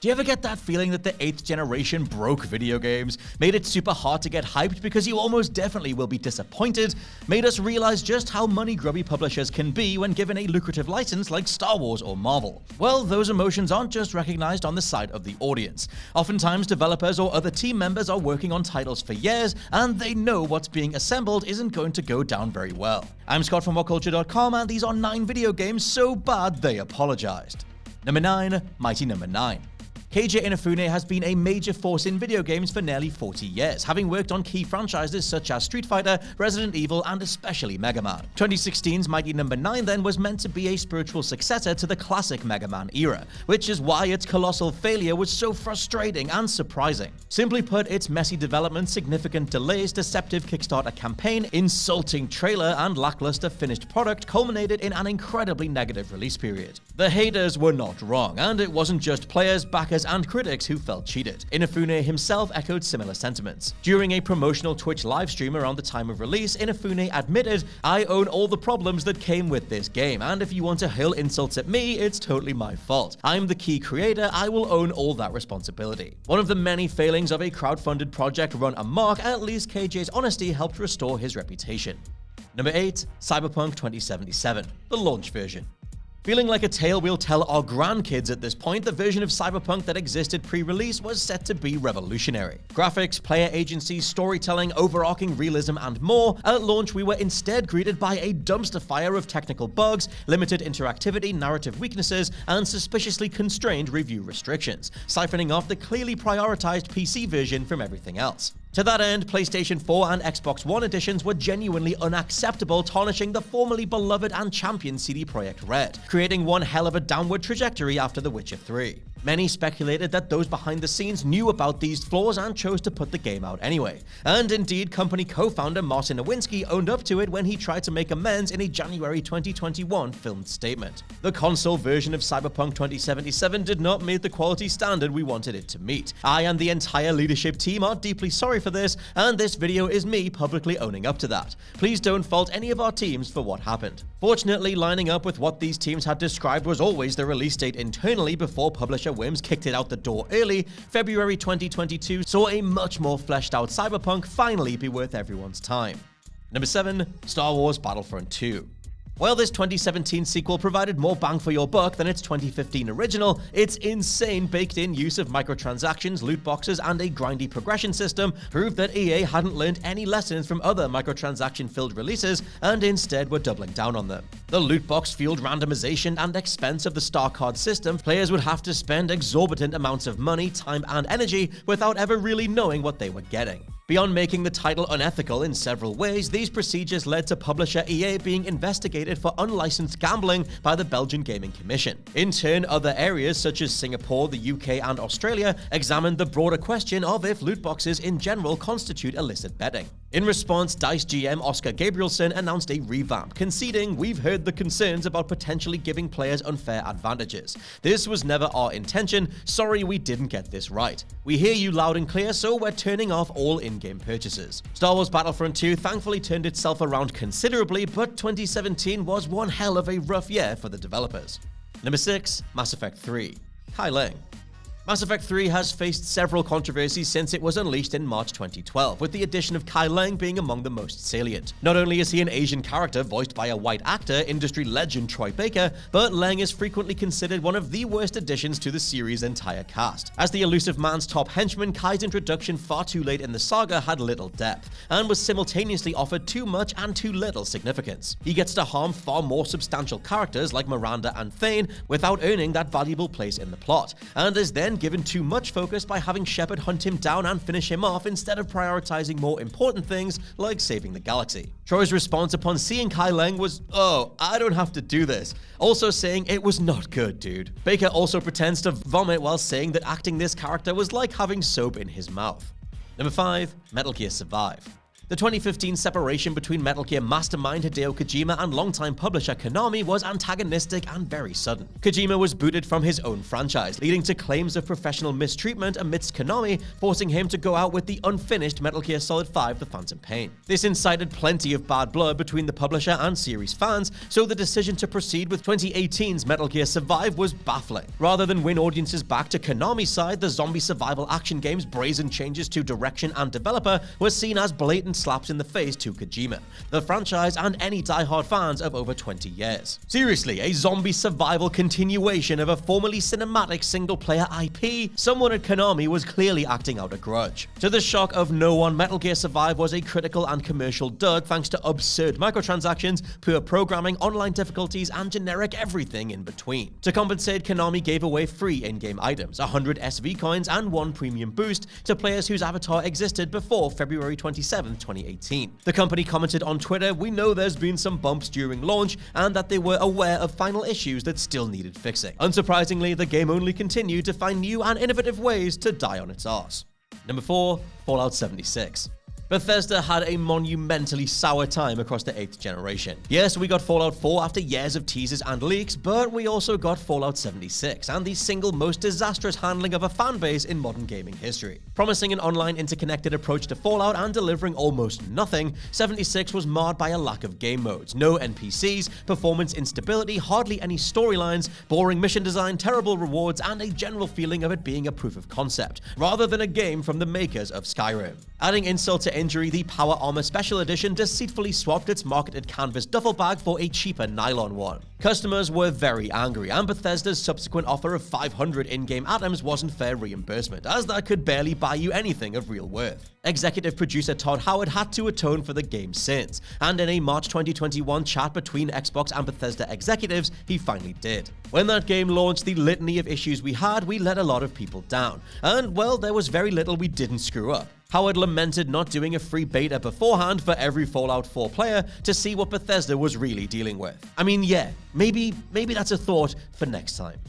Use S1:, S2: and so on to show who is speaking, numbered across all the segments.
S1: Do you ever get that feeling that the 8th generation broke video games? Made it super hard to get hyped because you almost definitely will be disappointed? Made us realize just how money-grubby publishers can be when given a lucrative license like Star Wars or Marvel? Well, those emotions aren't just recognized on the side of the audience. Oftentimes, developers or other team members are working on titles for years, and they know what's being assembled isn't going to go down very well. I'm Scott from WhatCulture.com, and these are 9 video games so bad they apologized. Number 9, Mighty Number 9. Keiji Inafune has been a major force in video games for nearly 40 years, having worked on key franchises such as Street Fighter, Resident Evil, and especially Mega Man. 2016's Mighty Number 9 then was meant to be a spiritual successor to the classic Mega Man era, which is why its colossal failure was so frustrating and surprising. Simply put, its messy development, significant delays, deceptive Kickstarter campaign, insulting trailer, and lackluster finished product culminated in an incredibly negative release period. The haters were not wrong, and it wasn't just players, backers, and critics who felt cheated. Inafune himself echoed similar sentiments. During a promotional Twitch livestream around the time of release, Inafune admitted, "I own all the problems that came with this game, and if you want to hurl insults at me, it's totally my fault. I'm the key creator, I will own all that responsibility." One of the many failings of a crowdfunded project run amok, at least KJ's honesty helped restore his reputation. Number 8, Cyberpunk 2077, the launch version. Feeling like a tale we'll tell our grandkids at this point, the version of Cyberpunk that existed pre-release was set to be revolutionary. Graphics, player agency, storytelling, overarching realism, and more. At launch, we were instead greeted by a dumpster fire of technical bugs, limited interactivity, narrative weaknesses, and suspiciously constrained review restrictions, siphoning off the clearly prioritized PC version from everything else. To that end, PlayStation 4 and Xbox One editions were genuinely unacceptable, tarnishing the formerly beloved and championed CD Projekt Red, creating one hell of a downward trajectory after The Witcher 3. Many speculated that those behind the scenes knew about these flaws and chose to put the game out anyway. And indeed, company co-founder Martin Nowinski owned up to it when he tried to make amends in a January 2021 filmed statement. The console version of Cyberpunk 2077 did not meet the quality standard we wanted it to meet. I and the entire leadership team are deeply sorry for this, and this video is me publicly owning up to that. Please don't fault any of our teams for what happened. Fortunately, lining up with what these teams had described was always the release date internally before publisher whims kicked it out the door early, February 2022 saw a much more fleshed out Cyberpunk finally be worth everyone's time. Number 7, Star Wars Battlefront 2. While this 2017 sequel provided more bang for your buck than its 2015 original, its insane baked-in use of microtransactions, loot boxes, and a grindy progression system proved that EA hadn't learned any lessons from other microtransaction-filled releases and instead were doubling down on them. The loot box-fueled randomization and expense of the star card system, players would have to spend exorbitant amounts of money, time, and energy without ever really knowing what they were getting. Beyond making the title unethical in several ways, these procedures led to publisher EA being investigated for unlicensed gambling by the Belgian Gaming Commission. In turn, other areas such as Singapore, the UK, and Australia examined the broader question of if loot boxes in general constitute illicit betting. In response, DICE GM Oscar Gabrielson announced a revamp, conceding, "We've heard the concerns about potentially giving players unfair advantages. This was never our intention. Sorry we didn't get this right. We hear you loud and clear, so we're turning off all in-game purchases." Star Wars Battlefront 2 thankfully turned itself around considerably, but 2017 was one hell of a rough year for the developers. Number 6, Mass Effect 3. LENG. Mass Effect 3 has faced several controversies since it was unleashed in March 2012, with the addition of LENG being among the most salient. Not only is he an Asian character voiced by a white actor, industry legend Troy Baker, but Leng is frequently considered one of the worst additions to the series' entire cast. As the elusive man's top henchman, Kai's introduction far too late in the saga had little depth, and was simultaneously offered too much and too little significance. He gets to harm far more substantial characters like Miranda and Thane without earning that valuable place in the plot, and is then given too much focus by having Shepard hunt him down and finish him off instead of prioritizing more important things like saving the galaxy. Troy's response upon seeing LENG was, "Oh, I don't have to do this," also saying it was not good, dude. Baker also pretends to vomit while saying that acting this character was like having soap in his mouth. Number 5, Metal Gear Survive. The 2015 separation between Metal Gear mastermind Hideo Kojima and longtime publisher Konami was antagonistic and very sudden. Kojima was booted from his own franchise, leading to claims of professional mistreatment amidst Konami, forcing him to go out with the unfinished Metal Gear Solid 5: The Phantom Pain. This incited plenty of bad blood between the publisher and series fans, so the decision to proceed with 2018's Metal Gear Survive was baffling. Rather than win audiences back to Konami's side, the zombie survival action game's brazen changes to direction and developer were seen as blatant slaps in the face to Kojima, the franchise, and any die-hard fans of over 20 years. Seriously, a zombie survival continuation of a formerly cinematic single-player IP? Someone at Konami was clearly acting out a grudge. To the shock of no one, Metal Gear Survive was a critical and commercial dud thanks to absurd microtransactions, poor programming, online difficulties, and generic everything in between. To compensate, Konami gave away free in-game items, 100 SV coins, and 1 premium boost to players whose avatar existed before February 27, 2018. The company commented on Twitter, "We know there's been some bumps during launch, and that they were aware of final issues that still needed fixing." Unsurprisingly, the game only continued to find new and innovative ways to die on its arse. Number 4, Fallout 76. Bethesda had a monumentally sour time across the 8th generation. Yes, we got Fallout 4 after years of teasers and leaks, but we also got Fallout 76, and the single most disastrous handling of a fanbase in modern gaming history. Promising an online interconnected approach to Fallout and delivering almost nothing, 76 was marred by a lack of game modes, no NPCs, performance instability, hardly any storylines, boring mission design, terrible rewards, and a general feeling of it being a proof of concept, rather than a game from the makers of Skyrim. Adding insult to injury, the Power Armor Special Edition deceitfully swapped its marketed canvas duffel bag for a cheaper nylon one. Customers were very angry, and Bethesda's subsequent offer of 500 in-game items wasn't fair reimbursement, as that could barely buy you anything of real worth. Executive producer Todd Howard had to atone for the game's sins, and in a March 2021 chat between Xbox and Bethesda executives, he finally did. When that game launched, the litany of issues we had, we let a lot of people down, and well, there was very little we didn't screw up. Howard lamented not doing a free beta beforehand for every Fallout 4 player to see what Bethesda was really dealing with. I mean, yeah, maybe that's a thought for next time.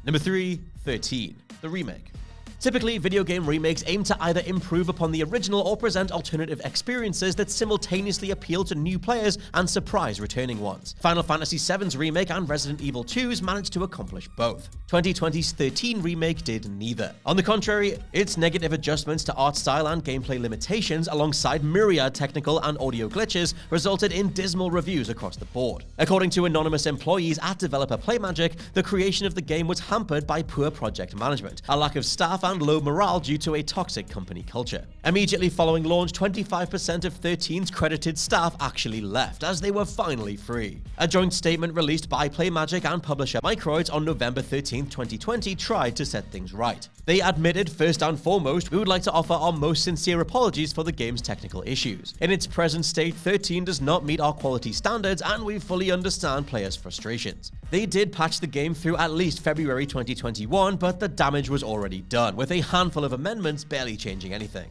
S1: Number 3, 13, the remake. Typically, video game remakes aim to either improve upon the original or present alternative experiences that simultaneously appeal to new players and surprise returning ones. Final Fantasy VII's remake and Resident Evil 2's managed to accomplish both. 2020's 13 remake did neither. On the contrary, its negative adjustments to art style and gameplay limitations, alongside myriad technical and audio glitches, resulted in dismal reviews across the board. According to anonymous employees at developer Playmagic, the creation of the game was hampered by poor project management, a lack of staff, and low morale due to a toxic company culture. Immediately following launch, 25% of 13's credited staff actually left, as they were finally free. A joint statement released by Playmagic and publisher Microids on November 13, 2020 tried to set things right. They admitted, first and foremost, we would like to offer our most sincere apologies for the game's technical issues. In its present state, 13 does not meet our quality standards, and we fully understand players' frustrations. They did patch the game through at least February 2021, but the damage was already done, with a handful of amendments barely changing anything.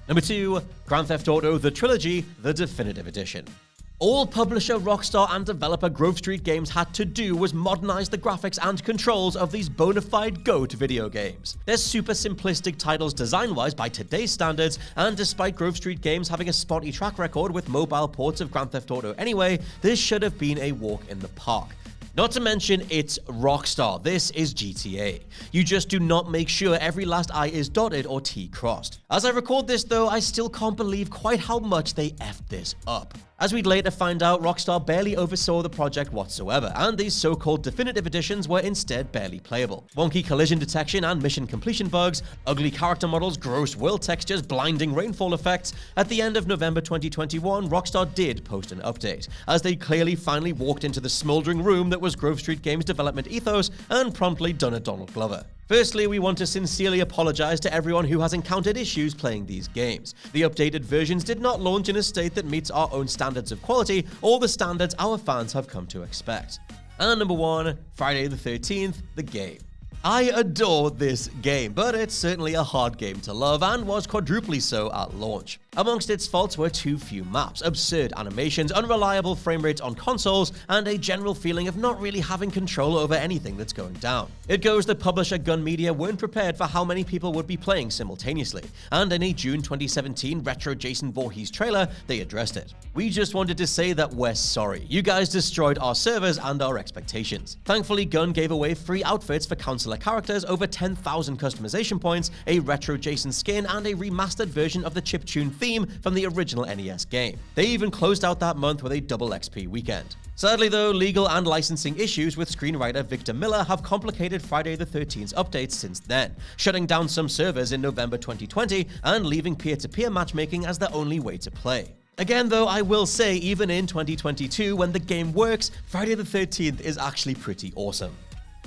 S1: Number 2, Grand Theft Auto: The Trilogy, the Definitive Edition. All publisher, Rockstar, and developer Grove Street Games had to do was modernize the graphics and controls of these bona fide GOAT video games. They're super simplistic titles design-wise by today's standards, and despite Grove Street Games having a spotty track record with mobile ports of Grand Theft Auto anyway, this should have been a walk in the park. Not to mention, it's Rockstar. This is GTA. You just do not make sure every last I is dotted or T crossed. As I record this though, I still can't believe quite how much they effed this up. As we'd later find out, Rockstar barely oversaw the project whatsoever, and these so-called definitive editions were instead barely playable. Wonky collision detection and mission completion bugs, ugly character models, gross world textures, blinding rainfall effects. At the end of November 2021, Rockstar did post an update, as they clearly finally walked into the smoldering room that was Grove Street Games' development ethos and promptly done a Donald Glover. Firstly, we want to sincerely apologize to everyone who has encountered issues playing these games. The updated versions did not launch in a state that meets our own standards of quality or the standards our fans have come to expect. And number 1, Friday the 13th, the game. I adore this game, but it's certainly a hard game to love and was quadruply so at launch. Amongst its faults were too few maps, absurd animations, unreliable frame rates on consoles, and a general feeling of not really having control over anything that's going down. It goes the publisher Gun Media weren't prepared for how many people would be playing simultaneously, and in a June 2017 retro Jason Voorhees trailer, they addressed it. "We just wanted to say that we're sorry. You guys destroyed our servers and our expectations." Thankfully, Gun gave away free outfits for counselor characters, over 10,000 customization points, a retro Jason skin, and a remastered version of the chiptune theme from the original NES game. They even closed out that month with a double XP weekend. Sadly though, legal and licensing issues with screenwriter Victor Miller have complicated Friday the 13th's updates since then, shutting down some servers in November 2020 and leaving peer-to-peer matchmaking as the only way to play. Again though, I will say, even in 2022, when the game works, Friday the 13th is actually pretty awesome.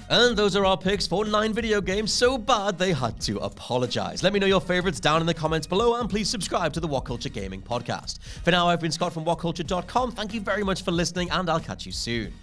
S1: And those are our picks for 9 video games so bad they had to apologize. Let me know your favorites down in the comments below, and please subscribe to the WhatCulture Gaming Podcast. For now, I've been Scott from WhatCulture.com. Thank you very much for listening, and I'll catch you soon.